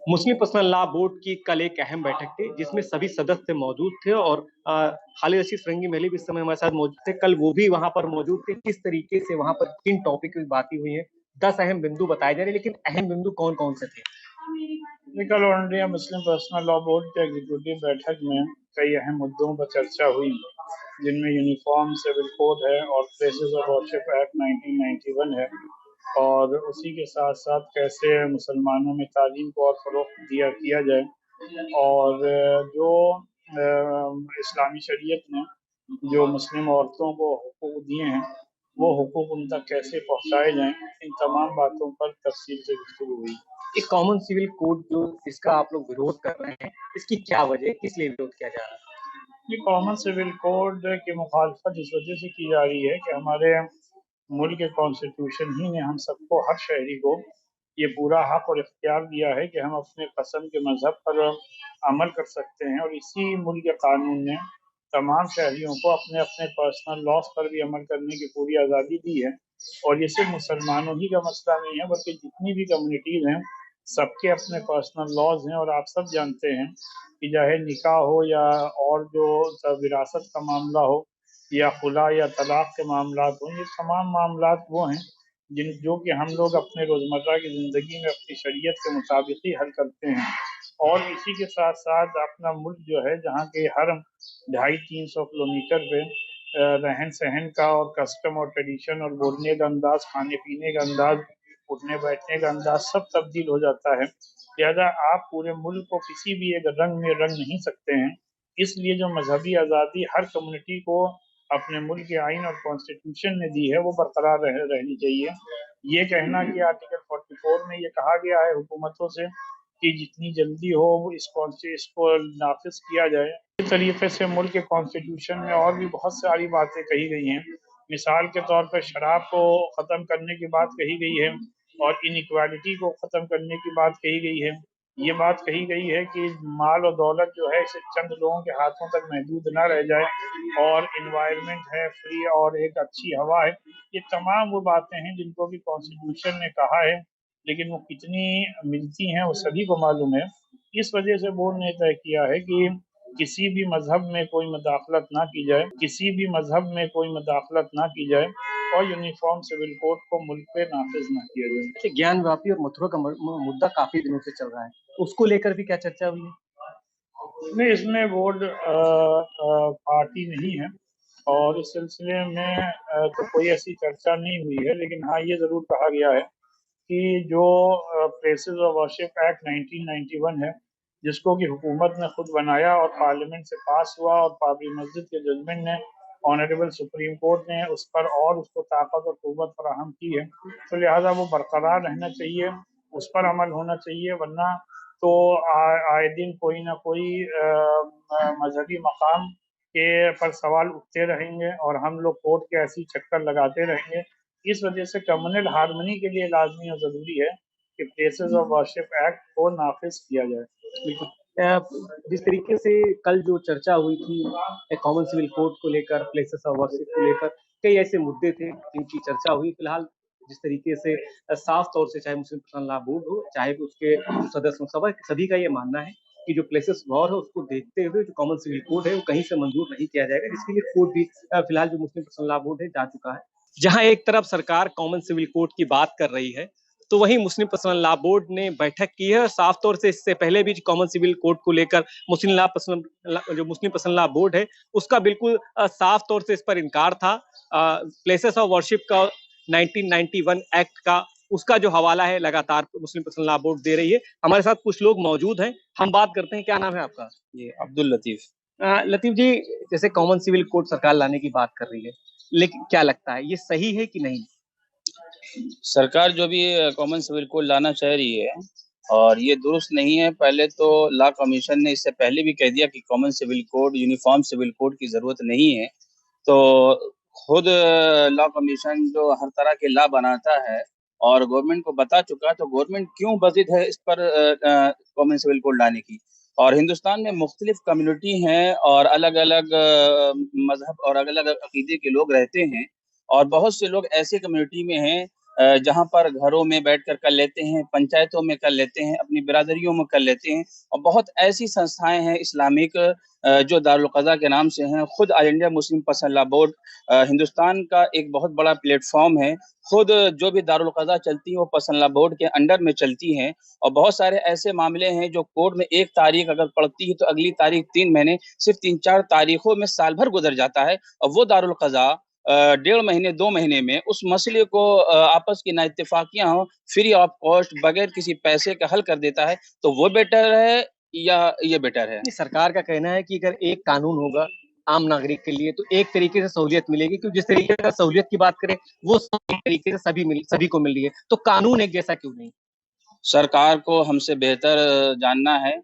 मुस्लिम personal law board की कल एक अहम बैठक थी जिसमें सभी सदस्य मौजूद थे और खालिद रशीद फिरंगी मेली भी इस समय हमारे साथ मौजूद थे। कल वो भी वहां पर मौजूद थे। किस तरीके से वहां पर किन टॉपिक की बातें हुई है, 10 अहम बिंदु बताए जा रहे हैं, लेकिन अहम बिंदु कौन कौन से थे? कल all India Muslim personal law board के एग्जीक्यूटिव बैठक में कई अहम मुद्दों पर चर्चा हुई, जिनमें यूनिफॉर्म सिविल कोड है और प्लेसेस ऑफ वर्शिप एक्ट 1991 है, और उसी के साथ साथ कैसे मुसलमानों में तालीम को और फ़रोग़ किया जाए, और जो इस्लामी शरीयत ने जो मुस्लिम औरतों को हुकूक दिए हैं वो हुकूक उन तक कैसे पहुँचाए जाएं, इन तमाम बातों पर तफसील से गुफ्तगू हुई। एक कॉमन सिविल कोड जो इसका आप लोग विरोध कर रहे हैं, इसकी क्या वजह, किस लिए विरोध किया जा रहा है? ये कॉमन सिविल कोड की मुखालफत इस वजह से की जा रही है कि हमारे मुल्क के कॉन्स्टिट्यूशन ही ने हम सबको, हर शहरी को ये पूरा हक और इख्तियार दिया है कि हम अपने पसंद के मज़हब पर अमल कर सकते हैं, और इसी मुल्क के कानून ने तमाम शहरियों को अपने अपने पर्सनल लॉज पर भी अमल करने की पूरी आज़ादी दी है। और ये सिर्फ मुसलमानों ही का मसला नहीं है, बल्कि जितनी भी कम्युनिटीज़ हैं सबके अपने पर्सनल लॉज हैं। और आप सब जानते हैं कि चाहे निकाह हो या और जो विरासत का मामला हो या खुला या तलाक के मामलात हों, ये तमाम मामलात वो हैं जो कि हम लोग अपने रोज़मर्रा की ज़िंदगी में अपनी शरीयत के मुताबिक ही हल करते हैं। और इसी के साथ साथ अपना मुल्क जो है, जहाँ के हर 250-300 किलोमीटर पे रहन सहन का और कस्टम और ट्रेडिशन और बोलने का अंदाज, खाने पीने का अंदाज, उठने बैठने का अंदाज सब तब्दील हो जाता है। लिहाजा आप पूरे मुल्क को किसी भी एक रंग में रंग नहीं सकते हैं। इसलिए जो मजहबी आज़ादी हर कम्युनिटी को अपने मुल्क के आइन और कॉन्स्टिट्यूशन ने दी है वो बरकरार रहनी चाहिए। ये कहना कि आर्टिकल 44 में ये कहा गया है हुकूमतों से कि जितनी जल्दी हो इसको नाफिज किया जाए, इस तरीके से मुल्क के कॉन्स्टिट्यूशन में और भी बहुत सारी बातें कही गई हैं। मिसाल के तौर पर शराब को ख़त्म करने की बात कही गई है और इनइक्वालिटी को ख़त्म करने की बात कही गई है। ये बात कही गई है कि माल और दौलत जो है इसे चंद लोगों के हाथों तक महदूद ना रह जाए, और इन्वायरमेंट है फ्री और एक अच्छी हवा है। ये तमाम वो बातें हैं जिनको भी कॉन्स्टिट्यूशन ने कहा है, लेकिन वो कितनी मिलती हैं वो सभी को मालूम है। इस वजह से बोर्ड ने तय किया है कि किसी भी मजहब में कोई मुदाखलत ना की जाए, किसी भी मजहब में कोई मुदाखलत ना की जाए, और यूनिफॉर्म सिविल कोड को मुल्क पे नाफिज ना किया जाए। ज्ञान व्यापी और मथुरा का मुद्दा काफी दिनों से चल रहा है, उसको लेकर भी क्या चर्चा हुई है? नहीं, इसमें बोर्ड पार्टी नहीं है और इस सिलसिले में तो कोई ऐसी चर्चा नहीं हुई है, लेकिन हाँ ये ज़रूर कहा गया है कि जो प्लेसेस ऑफ वर्शिप एक्ट 1991 है, जिसको कि हुकूमत ने खुद बनाया और पार्लियामेंट से पास हुआ, और बाबरी मस्जिद के जजमेंट ने ऑनरेबल सुप्रीम कोर्ट ने उस पर और उसको ताकत और क़ुव्वत फराहम की है, तो लिहाजा वो बरकरार रहना चाहिए, उस पर अमल होना चाहिए। वरना तो आए दिन कोई ना कोई मजहबी मकाम के पर सवाल उठते रहेंगे और हम लोग कोर्ट के ऐसी चक्कर लगाते रहेंगे। इस वजह से कम्युनल हार्मनी के लिए लाजमी और ज़रूरी है कि प्लेसेस ऑफ वर्शिप एक्ट को नाफिज किया जाए। जिस तरीके से कल जो चर्चा हुई थी कॉमन सिविल कोड को लेकर, प्लेसेस ऑफ वर्शिप को लेकर, कई ऐसे मुद्दे थे जिनकी चर्चा हुई। फिलहाल जिस तरीके से साफ तौर से चाहे मुस्लिम पर्सनल लॉ बोर्ड हो, चाहे उसके सदस्य सभी का ये मानना है कि जो प्लेसेस वॉर है उसको देखते हुए जो कॉमन सिविल कोड है वो कहीं से मंजूर नहीं किया जाएगा, जिसके लिए कोर्ट भी फिलहाल जो मुस्लिम पर्सनल लॉ बोर्ड है जा चुका है। जहां एक तरफ सरकार कॉमन सिविल कोड की बात कर रही है, तो वहीं मुस्लिम पर्सनल लॉ बोर्ड ने बैठक की है और साफ तौर से इससे पहले भी कॉमन सिविल कोड को लेकर मुस्लिम पर्सनल लॉ बोर्ड है उसका बिल्कुल साफ तौर से इस पर इनकार था। प्लेसेस ऑफ वर्शिप का 1991 एक्ट का उसका जो हवाला है लगातार मुस्लिम पर्सनल लॉ बोर्ड दे रही है। हमारे साथ कुछ लोग मौजूद हैं, हम बात करते हैं। क्या नाम है आपका? ये अब्दुल लतीफ। लतीफ जी, जैसे कॉमन सिविल कोड सरकार लाने की बात कर रही है, लेकिन क्या लगता है ये सही है कि नहीं? सरकार जो भी कॉमन सिविल कोड लाना चाह रही है और ये दुरुस्त नहीं है। पहले तो लॉ कमीशन ने इससे पहले भी कह दिया कि common civil code, uniform civil code की ज़रूरत नहीं है। तो खुद लॉ कमीशन जो हर तरह के लॉ बनाता है और गवर्नमेंट को बता चुका, तो गवर्नमेंट क्यों बज़िद है इस पर कॉमन सिविल कोड लाने की। और हिंदुस्तान में मुख्तलिफ कम्युनिटी हैं और अलग-अलग मज़हब और अलग-अलग अक़ीदे के लोग रहते हैं, और बहुत से लोग ऐसे कम्युनिटी में हैं जहाँ पर घरों में बैठकर कर लेते हैं, पंचायतों में कर लेते हैं, अपनी बिरादरियों में कर लेते हैं और बहुत ऐसी संस्थाएँ हैं इस्लामिक जो दारुल क़ज़ा के नाम से हैं। खुद all India Muslim personal law board Hindustan का एक बहुत बड़ा प्लेटफ़ॉर्म है। खुद जो भी दारुल क़ज़ा चलती हैं वो पर्सनल लॉ बोर्ड के अंडर में चलती हैं और बहुत सारे ऐसे मामले हैं जो कोर्ट में 1 तारीख अगर पड़ती है तो अगली तारीख 3 महीने, सिर्फ़ 3-4 तारीखों में साल भर गुज़र जाता है और वो दारुल क़ज़ा 1.5 महीने, 2 महीने में उस मसले को आपस की नाइत्तेफ़ाकियाँ हों, फ्री ऑफ कॉस्ट बगैर किसी पैसे का हल कर देता है, तो वो बेटर है या ये बेटर है? नहीं, सरकार का कहना है कि अगर एक कानून होगा आम नागरिक के लिए तो एक तरीके से सहूलियत मिलेगी, क्योंकि जिस तरीके से सहूलियत की बात करें वो एक तरीके से सभी को मिल रही है, तो कानून एक जैसा क्यों नहीं? सरकार को हमसे बेहतर जानना है,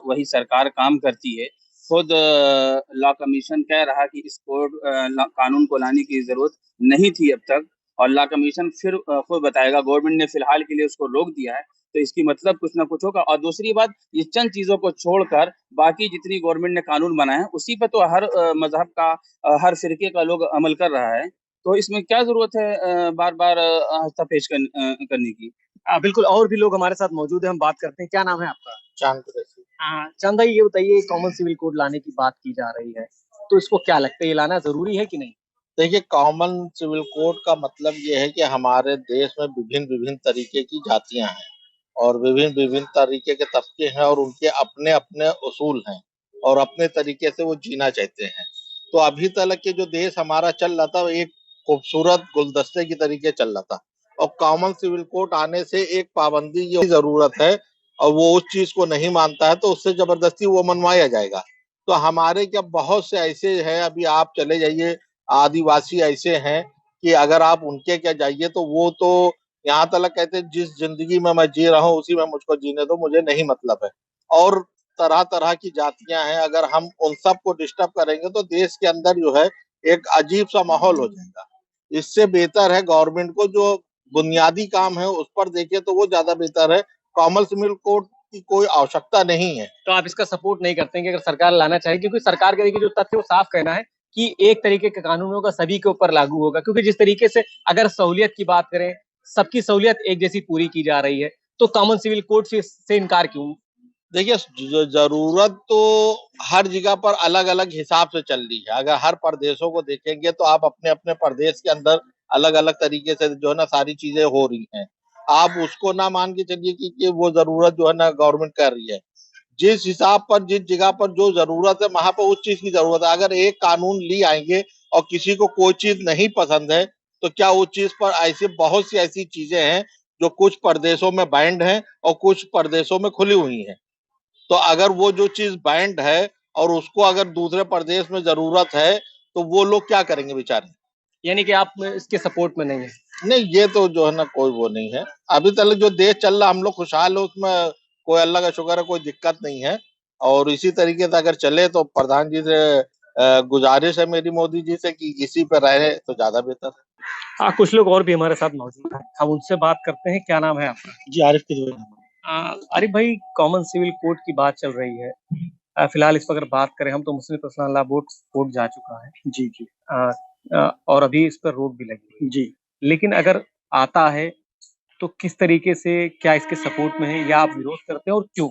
वही सरकार काम करती है। खुद लॉ कमीशन कह रहा कि इस कानून को लाने की ज़रूरत नहीं थी अब तक और लॉ कमीशन फिर खुद बताएगा, गवर्नमेंट ने फ़िलहाल के लिए उसको रोक दिया है, तो इसकी मतलब कुछ ना कुछ होगा। और दूसरी बात, ये चंद चीज़ों को छोड़कर बाकी जितनी गवर्नमेंट ने कानून बनाए हैं, उसी पे तो हर मज़हब का हर फ़िरके का लोग अमल कर रहा है। तो इसमें क्या ज़रूरत है बार-बार हस्तक्षेप करने की? बिल्कुल, और भी लोग हमारे साथ मौजूद हैं, हम बात करते हैं। क्या नाम है आपका? चांद कुरैशी। चांद भाई, ये बताइए, कॉमन सिविल कोड लाने की बात की जा रही है, तो इसको क्या लगता है, ये लाना ज़रूरी है कि नहीं? देखिए, कॉमन सिविल कोड का मतलब ये है कि हमारे देश में विभिन्न-विभिन्न तरीके की जातियाँ हैं और विभिन्न-विभिन्न तरीके के तबके हैं और उनके अपने-अपने उसूल हैं और अपने तरीके से वो जीना चाहते हैं। तो अभी तक के जो देश हमारा चल रहा था, वो एक खूबसूरत गुलदस्ते की तरीके चल रहा था और कॉमन सिविल कोड आने से एक पाबंदी ये ज़रूरत है और वो उस चीज़ को नहीं मानता है, तो उससे ज़बरदस्ती वो मनवाया जाएगा। तो हमारे क्या बहुत से ऐसे हैं, अभी आप चले जाइए, आदिवासी ऐसे हैं कि अगर आप उनके क्या जाइए तो वो तो यहाँ तक कहते हैं जिस ज़िंदगी में मैं जी रहा हूँ उसी में मुझको जीने दो, मुझे नहीं मतलब है। और तरह-तरह की जातियाँ हैं, अगर हम उन सबको डिस्टर्ब करेंगे तो देश के अंदर जो है एक अजीब-सा माहौल हो जाएगा। इससे बेहतर है गवर्नमेंट को जो बुनियादी काम है उस पर देखे तो वो ज़्यादा बेहतर है। कॉमन सिविल कोड की कोई आवश्यकता नहीं है। तो आप इसका सपोर्ट नहीं करते हैं कि अगर सरकार लाना चाहे, क्योंकि सरकार का देखिए जो तथ्य वो साफ कहना है कि एक तरीके का कानून होगा, सभी के ऊपर लागू होगा, क्योंकि जिस तरीके से अगर सहूलियत की बात करें, सबकी सहूलियत एक जैसी पूरी की जा रही है, तो कॉमन सिविल कोड से इनकार क्यों? देखिए, ज़रूरत तो हर जगह पर अलग-अलग हिसाब से चल रही है। अगर हर प्रदेशों को देखेंगे तो आप अपने-अपने प्रदेश के अंदर अलग-अलग तरीके से जो है ना सारी चीज़ें हो रही हैं। आप उसको ना मान के चलिए कि वो ज़रूरत जो है ना गवर्नमेंट कर रही है। जिस हिसाब पर जिस जगह पर जो ज़रूरत है वहाँ पर उस चीज़ की ज़रूरत है। अगर एक कानून ले आएँगे और किसी को कोई चीज़ नहीं पसंद है, तो क्या उस चीज़ पर ऐसी बहुत सी ऐसी चीज़ें हैं जो कुछ प्रदेशों में बैंड हैं और कुछ प्रदेशों में खुली हुई हैं। तो अगर वो जो चीज़ बैंड है और उसको अगर दूसरे प्रदेश में ज़रूरत है, तो वो लोग क्या करेंगे बेचारे? यानी कि आप इसके सपोर्ट में नहीं हैं। नहीं, ये तो जो है ना कोई वो नहीं है। अभी तक जो देश चल रहा हम लोग खुशहाल है उसमें कोई अल्लाह का शुक्र है कोई दिक्कत नहीं है और इसी तरीके से अगर चले तो प्रधान जी से गुज़ारिश है मेरी मोदी जी से कि इसी पे रहे तो ज़्यादा बेहतर है। कुछ लोग और भी हमारे साथ मौजूद हैं, हम उनसे बात करते हैं। क्या नाम है आपका? जी, आरिफ किदवई। आरिफ भाई, कॉमन सिविल कोड की बात चल रही है। फिलहाल इस पर अगर बात करें हम, तो मुस्लिम पर्सनल लॉ बोर्ड कोर्ट जा चुका है। जी, जी। अ और अभी इस पर रोक भी लगी है। जी। लेकिन अगर आता है, तो किस तरीके से, क्या इसके सपोर्ट में है या आप विरोध करते हैं और क्यों?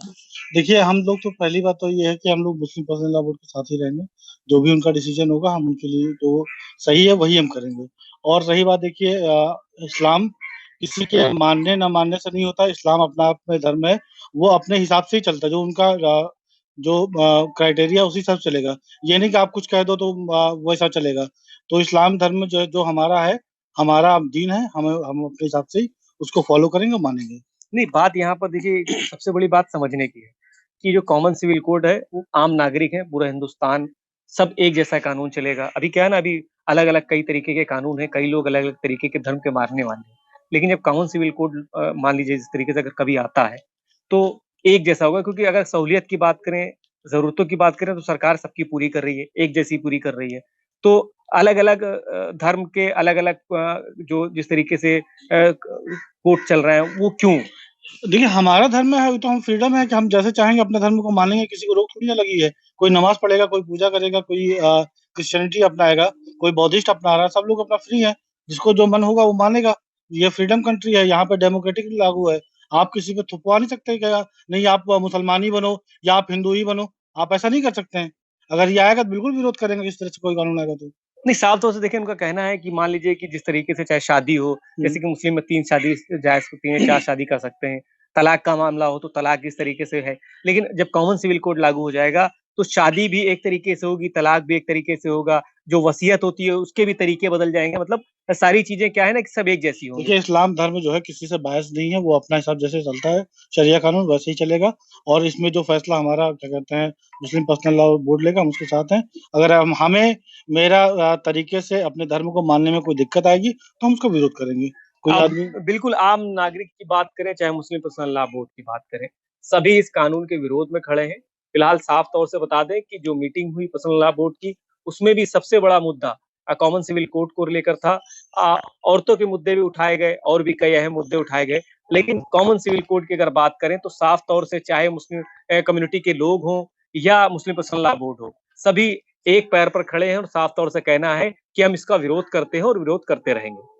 देखिए, हम लोग तो पहली बात तो ये है कि हम लोग मुस्लिम पर्सनल लॉ बोर्ड के साथ ही रहेंगे। जो भी उनका डिसीज़न होगा हम उनके लिए जो सही है वही हम करेंगे। और रही बात देखिए इस्लाम किसी के मानने ना मानने से नहीं होता, इस्लाम अपना आप में धर्म है, वो अपने हिसाब से ही चलता है। जो उनका क्राइटेरिया उसी हिसाब से चलेगा। ये नहीं कि आप कुछ कह दो तो वैसा चलेगा। तो इस्लाम धर्म जो जो हमारा है, हमारा दीन है, हम अपने हिसाब से ही उसको फ़ॉलो करेंगे और मानेंगे। नहीं, बात यहाँ पर देखिए सबसे बड़ी बात समझने की है कि जो कॉमन सिविल कोड है वो आम नागरिक है, पूरा हिंदुस्तान सब एक जैसा कानून चलेगा। अभी क्या है ना, अभी अलग-अलग कई तरीके के कानून हैं, कई लोग अलग-अलग तरीके के धर्म के मानने वाले हैं। लेकिन जब कॉमन सिविल कोड मान लीजिए जिस तरीके से अगर कभी आता है, तो एक जैसा होगा, क्योंकि अगर सहूलियत की बात करें, ज़रूरतों की बात करें, तो सरकार सबकी पूरी कर रही है, एक जैसी पूरी कर रही है। तो अलग-अलग धर्म के अलग-अलग जो जिस तरीके से कोड चल रहे हैं, वो क्यों? देखिए, हमारा धर्म है तो हम फ्रीडम है कि हम जैसे चाहेंगे अपने धर्म को मानेंगे, किसी को रोक थोड़ी ना लगी है। कोई नमाज़ पढ़ेगा, कोई पूजा करेगा, कोई क्रिश्चियनिटी अपनाएगा, कोई बौद्धिस्ट अपना रहा है, सब लोग अपना फ्री हैं। जिसको जो मन होगा वो मानेगा ये फ्रीडम कंट्री है, यहाँ पे डेमोक्रेटिक लागू है। आप किसी पे थुपवा नहीं सकते कि नहीं आप मुसलमान ही बनो या आप हिंदू ही बनो, आप ऐसा नहीं कर सकते हैं। अगर ये आएगा तो बिल्कुल विरोध करेंगे, इस तरह से कोई कानून आएगा तो। नहीं, साफ तौर से देखिए उनका कहना है कि मान लीजिए कि जिस तरीके से चाहे शादी हो, जैसे कि मुस्लिम में 3 शादी जायज़ होती है, 4 शादी कर सकते हैं। तलाक का मामला हो तो तलाक इस तरीके से है। लेकिन जब कॉमन सिविल कोड लागू हो जाएगा, तो शादी भी एक तरीके से होगी, तलाक भी एक तरीके से होगा, जो वसीयत होती है उसके भी तरीके बदल जाएँगे। मतलब सारी चीज़ें क्या है ना कि सब एक जैसी होंगी। देखिए, इस्लाम धर्म जो है किसी से बायस नहीं है, वो अपना हिसाब जैसे चलता है, शरिया कानून वैसे ही चलेगा और इसमें जो फैसला हमारा क्या कहते हैं मुस्लिम पर्सनल लॉ बोर्ड लेगा, हम उसके साथ हैं। अगर हमें मेरा तरीके से अपने धर्म को मानने में कोई दिक्कत आएगी, तो हम उसका विरोध करेंगे। कोई अब आदमी बिल्कुल आम नागरिक की बात करें, चाहे मुस्लिम पर्सनल लॉ बोर्ड की बात करें, सभी इस कानून के विरोध में खड़े हैं। फिलहाल साफ तौर से बता दें कि जो मीटिंग हुई पर्सनल लॉ बोर्ड की, उसमें भी सबसे बड़ा मुद्दा कॉमन सिविल कोड को लेकर था। औरतों के मुद्दे भी उठाए गए और भी कई अहम मुद्दे उठाए गए। लेकिन कॉमन सिविल कोड की अगर बात करें तो साफ तौर से चाहे मुस्लिम कम्युनिटी के लोग हों या मुस्लिम पर्सनल लॉ बोर्ड हो, सभी एक पैर पर खड़े हैं और साफ तौर से कहना है कि हम इसका विरोध करते हैं और विरोध करते रहेंगे।